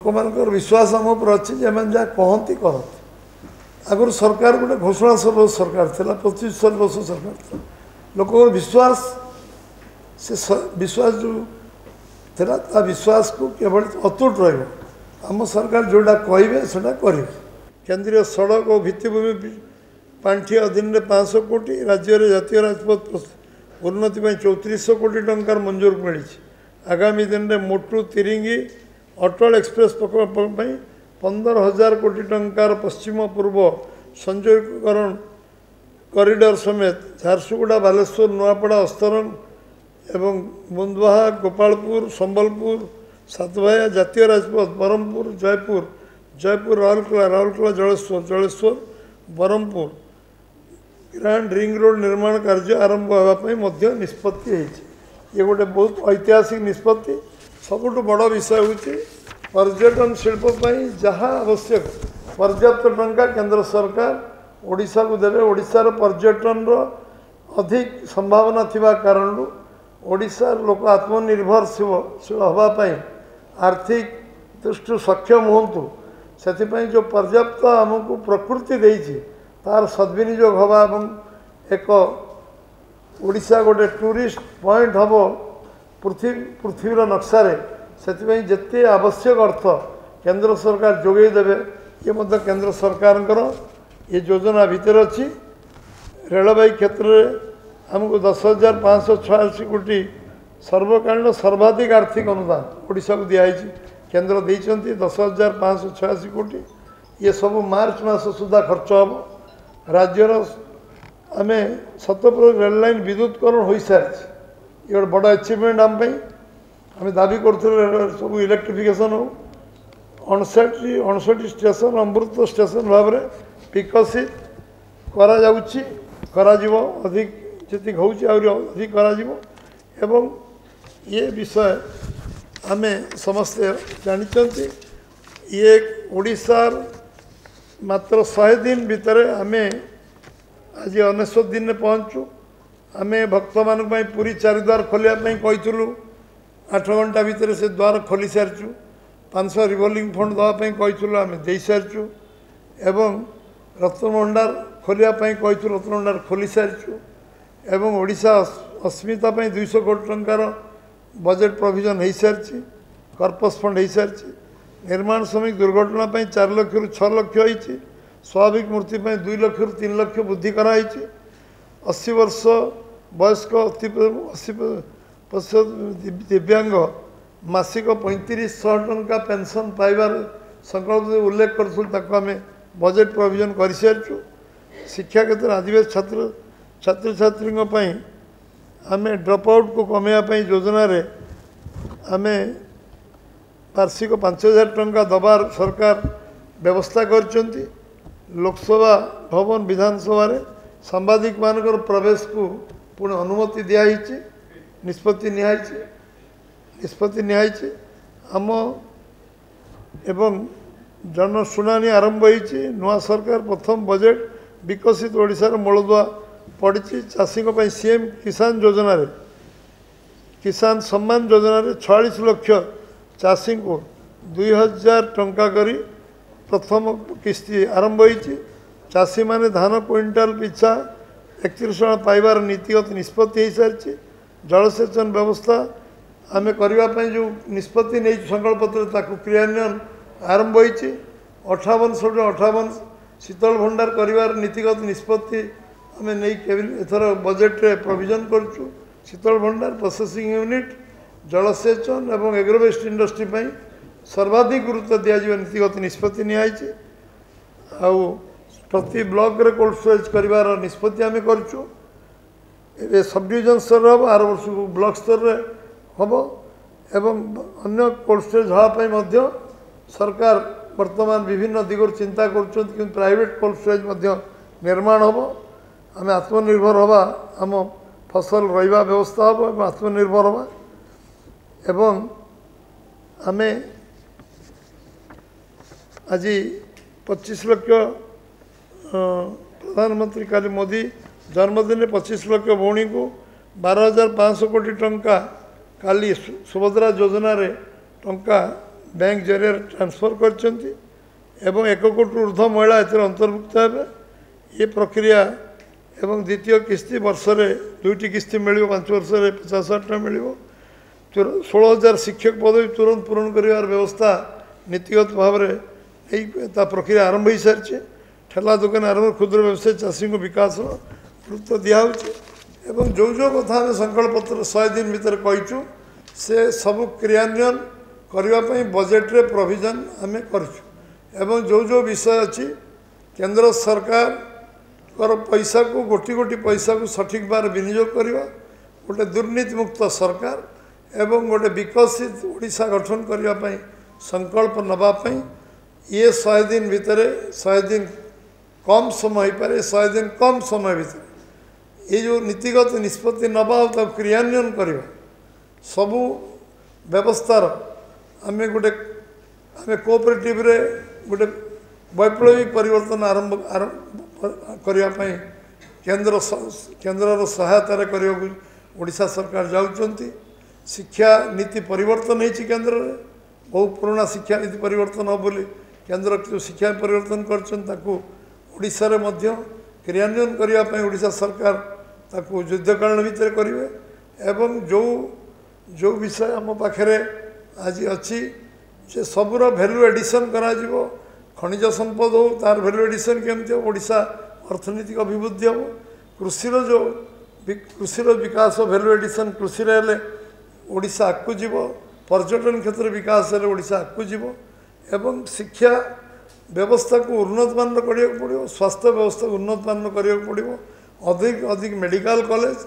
लोक विश्वास आम उपर अच्छी जहाँ कहती कहती आगुरी सरकार गोटे घोषणा सरकार था 25 वर्ष सरकार था लोक विश्वास से विश्वास जो था विश्वास को केवल अतुट रम सरकार जोड़ा कहे से कर केंद्रीय सड़क और भित्तिभूमि पांठि अधीन 500 कोटी राज्य में जातीय राजपथ उन्नति 3400 कोटी टंकार मंजूर मिली आगामी दिन में मोटू तिरिंगी अटल एक्सप्रेस प्रकल्प 15,000 कोटी टंकार पश्चिम पूर्व संयोगीकरण कॉरिडोर समेत झारसुगुड़ा बालेश्वर नुआपड़ा अस्तरंग एवं बुंदवाहा गोपालपुर संबलपुर सातभाया जातीय राजपथ Brahmapur Jaipur Rourkela Jaleswar Brahmapur grand ring road निर्माण कार्य आरंभ होगा निष्पत्ति ये गोटे बहुत ऐतिहासिक निष्पत्ति सबुठ बड़ विषय हूँ पर्यटन शिल्पी जहाँ आवश्यक पर्याप्त टंका केंद्र सरकार ओडिशा को देवे ओडिशार पर्यटन अधिक संभावना थिबा कारण ओडिशार लोक आत्मनिर्भरशील होगापाई आर्थिक दृष्टि सक्षम हूँ से जो पर्याप्त आमको प्रकृति देती तार सद्विनियोग हवा एक ओडिशा गोटे टूरिस्ट पॉइंट हम पृथ्वीर नक्शार से जिते आवश्यक अर्थ केंद्र सरकार जोगे देवे ये केंद्र सरकार ये योजना भितर अच्छी रेलवे क्षेत्र में आमको 10,586 कोटी सर्वकालीन सर्वाधिक आर्थिक अनुदान ओडिशा को दिखाई केंद्र देती 10,586 कोटी ये सब मार्च मास सुधा खर्च हम राज्यर आम 70% रेल लाइन विद्युतकरण हो सारी ये बड़ अचिवमेंट आम आम दाबी करूँ सब इलेक्ट्रिफिकेशन हो 59 स्टेशन अमृत स्टेशन भाव में विकसित करा अधिक जी अधिक करा ये विषय आम समस्ते जानी ये ओडिशार मात्र 100 दिन भितर आम आज 19 दिन में पहुँचु आम भक्त मान पूरी चारिद्वार खोलियापाई कहीलु 8 घंटा भितर से द्वार खोली सारीचु 500 रिवॉल्विंग फंड देवाई कहीलु आम दे सारीचु एवं रत्नभंडार खोलियापाई कहीलु रत्नभंडार खोली सारीचु एवं ओडिशा अस्मिता 200 कोटी टंकार बजेट प्रोविजन हो सारी कर्पस फंड हो सारी निर्माण श्रमिक दुर्घटना 4 लाख रु 6 लाख होती स्वाभाविक मृत्यु 2 लाख रु 3 लाख वृद्धि कराई 80 वर्ष वयस्क 80% दिव्यांग मासिक 3500 टंका पेंशन पाइबार संकल्प उल्लेख करें बजेट प्रोविजन कर सारी शिक्षा क्षेत्र आदिवासी छात्र छात्री आम ड्रप आउट को कमेवाई योजना आम वार्षिक 5,000 टंका दबार सरकार व्यवस्था कर लोकसभा भवन विधानसभा सांबादिक मान प्रवेश को पुणे अनुमति दिखाई निष्पत्ति निहाई आम एवं जनशुणाणी आरंभ होती नुआ सरकार प्रथम बजेट विकसित ओडिशार मूलदुआ पड़ी चाषी सीएम किसान योजना किसान सम्मान योजना 46 लाख चाषी को 2,000 टंका करी प्रथम किस्ती आरंभ होती चाषी माने धान क्विंटाल पिछा 31 टका पाइबार नीतिगत निष्पत्ति हो सारी जलसेचन व्यवस्था आम करने जो निष्पत्ति नहीं संकल्प पत्र क्रियान्वयन आरंभ होती 58 शीतल भंडार कर नीतिगत निष्पत्ति आम नहीं एथर बजेट रे प्रोविजन करूँ शीतल भंडार प्रोसेसिंग यूनिट जलसेचन और एग्रोवेस्ट इंडस्ट्री सर्वाधिक गुरुत्व दिज्व नीतिगत निष्पत्ति निहाई प्रति ब्लॉक रे कोल्ड स्टोरेज कर निष्पत्ति आम करूँ सब डिविजन स्तर हम आर वर्ष ब्लॉक स्तर रे हम एवं अन्य कोल्ड स्टोरेज हाँपाई सरकार वर्तमान विभिन्न दिगोर चिंता कर प्राइवेट कोल्ड स्टोरेज निर्माण हम आम आत्मनिर्भर हवा आम फसल रहा व्यवस्था हम आत्मनिर्भर हवा एवं आम आज 25 लाख प्रधानमंत्री काली मोदी जन्मदिन 25 लाख भौणी को 12,500 कोटी टंका काली सुभद्रा योजना रे टंका बैंक जरिए ट्रांसफर करछंती एवं 1 कोटी ऊर्ध्व महिला एतिर अंतर्भुक्त हेबे ये प्रक्रिया एवं द्वितीय किस्ती वर्ष रे 2टी किस्ती मिलियो 5 वर्ष रे 50,000 टका मिलियो 16,000 शिक्षक पदवी तुरंत पूरण करिवार व्यवस्था नीतिगत भाव में ता प्रक्रिया आरंभ हो सारी ठेला दुकान आरंभ क्षुद्र व्यवसाय चाषी को विकास गुरुत्व दिखाऊे एवं जो जो कथा आम संकल्प पत्र 100 दिन भीतर कहीचु से सब क्रियान्वयन करने बजेट रे प्रोविजन आम करूँ जो जो विषय अच्छी केंद्र सरकार पैसा को गोटी गोटी पैसा को सठिक बार विनियोग करवा गोटे दुर्नीति मुक्त सरकार एवं गोटे विकसित ओडिशा गठन करने संकल्प नवापाई ये 100 दिन भितर 100 दिन कम समय हो पारे 100 दिन कम समय भितर ये जो नीतिगत निष्पत्ति नवा तब क्रियान्वयन करवा सबू व्यवस्थार आम गोटे आम कोऑपरेटिव रे गोटे वैप्लवी परिवर्तन आरंभ करने केन्द्र सहायतार करने ओडिशा सरकार जाउछंती शिक्षा नीति परिवर्तन होती केन्द्र में बहुत पुराना शिक्षा नीति परिवर्तन हो बोली केन्द्र जो शिक्षा परिवर्तन करशा क्रियान्वयन करने ओडिशा सरकार ताकू युद्धकालीन भितर करेंगे एवं जो जो विषय आम पाखे आज अच्छी से सबूर भैल्यू एडिशन करा खनिज संपद हो तार भैल्यू एडिशन केमती हो ओडिशा अर्थनैतिक अभिवृद्धि हम कृषिर विकास भैल्यू एडिशन कृषि ओडिशा आगू जीव पर्यटन क्षेत्र विकास ओडिशा आगू जीव एवं शिक्षा व्यवस्था को उन्नत मान करिया पड़ो स्वास्थ्य व्यवस्था को उन्नत मान करिया पड़ो अधिक अधिक मेडिकल कॉलेज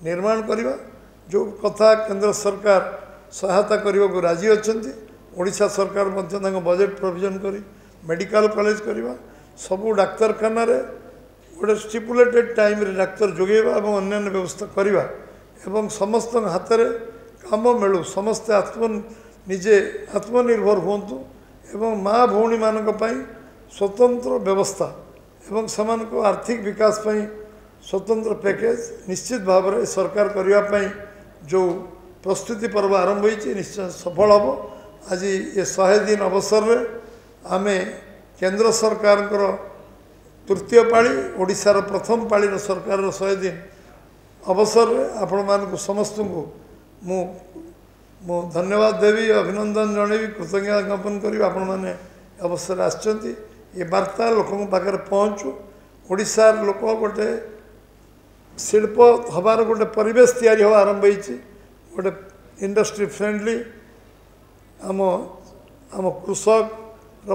निर्माण करवा जो कथा केंद्र सरकार सहायता करने को राजी अच्छा ओडिशा सरकार बजेट प्रोविजन करी मेडिकल कॉलेज करवा सबू डाक्तरखाना गोटे स्टिपुलेटेड टाइम रे डाक्तर जोगेवा और अन्य व्यवस्था करवा एवं समस्त हाथ में काम मिलू समस्ते निजे आत्मनिर्भर हूँ एवं माँ भौणी मानक स्वतंत्र व्यवस्था एवं समान को आर्थिक विकास पई स्वतंत्र पैकेज निश्चित भाव में सरकार करने जो प्रस्तुति पर्व आरंभ होती निश्चय सफल हम आज ये 100 दिन अवसर रे आमे केंद्र सरकार तृतीय पाली ओडिशार प्रथम पाली सरकार 100 दिन अवसर रे आपण मानक समस्त को मु धन्यवाद देवी अभिनंदन जनइबी कृतज्ञता ज्ञापन करी आपण मैंने अवसर आछंती ये वार्ता लोकों पाखे पहुँचू ओडिशार लोक गोटे शिल्प हबार गोटे परिवेश तैयारी हवा आरंभ होती गोटे इंडस्ट्री फ्रेंडली आम आम कृषक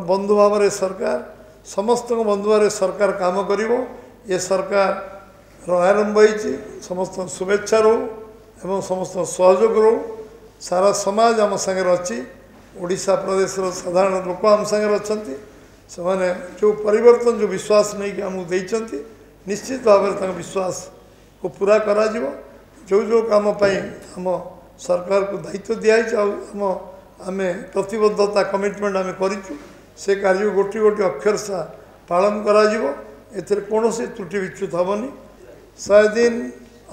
बंधु भाव में सरकार समस्त बंधु भाव सरकार काम करिवो ये सरकार आरंभ होती समस्त शुभेच्छा रो एवं समस्त सहयोग रो सारा समाज आम सागर अच्छी ओडिशा प्रदेश साधारण लोक आम सागर अच्छा से माने जो परिवर्तन जो विश्वास नहीं कि आमको देइचंती निश्चित भाव में विश्वास को पूरा करा जिवो जो जो काम आम सरकार को दायित्व दिखाई आम आम प्रतिबद्धता कमिटमेंट आम करूँ से कार्य गोटी गोटी अक्षर सा पालन करा जिवो एथिरे कोनोसी त्रुटि विच्युत हेबनी 100 दिन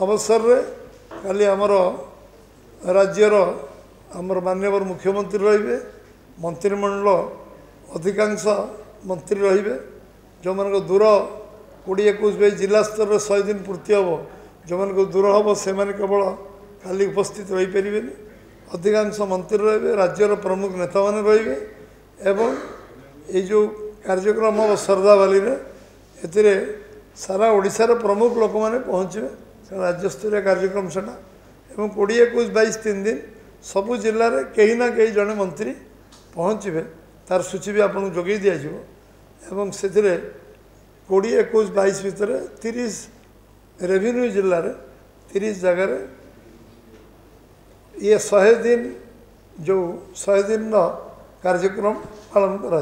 अवसर रे काली आमर राज्यर आमर माननीय मुख्यमंत्री रहिबे मंत्रिमंडल अधिकांश मंत्री रहिबे जो मान दूर 20-21 जिला स्तर 100 दिन पूर्ति हम जो मान दूर हम से केवल खाली उपस्थित रही पारे अधिकांश मंत्री रहिबे राज्यर प्रमुख नेता माने रहिबे एवं ये जो कार्यक्रम हम श्रद्धावाली एथिरे सारा ओडिशार प्रमुख लोक मैंने पहुँचे राज्यस्तरीय कार्यक्रम से 20-21-22 3 दिन सबू जिले में कहीं ना कहीं जड़े मंत्री पहुँचे तार सूची भी आपको जोगे दिज्व एवं से 20-21-22 भितर 30 रेवेन्यू जिले में 30 जगह ये 100 दिन जो 100 दिन कार्यक्रम पालन करा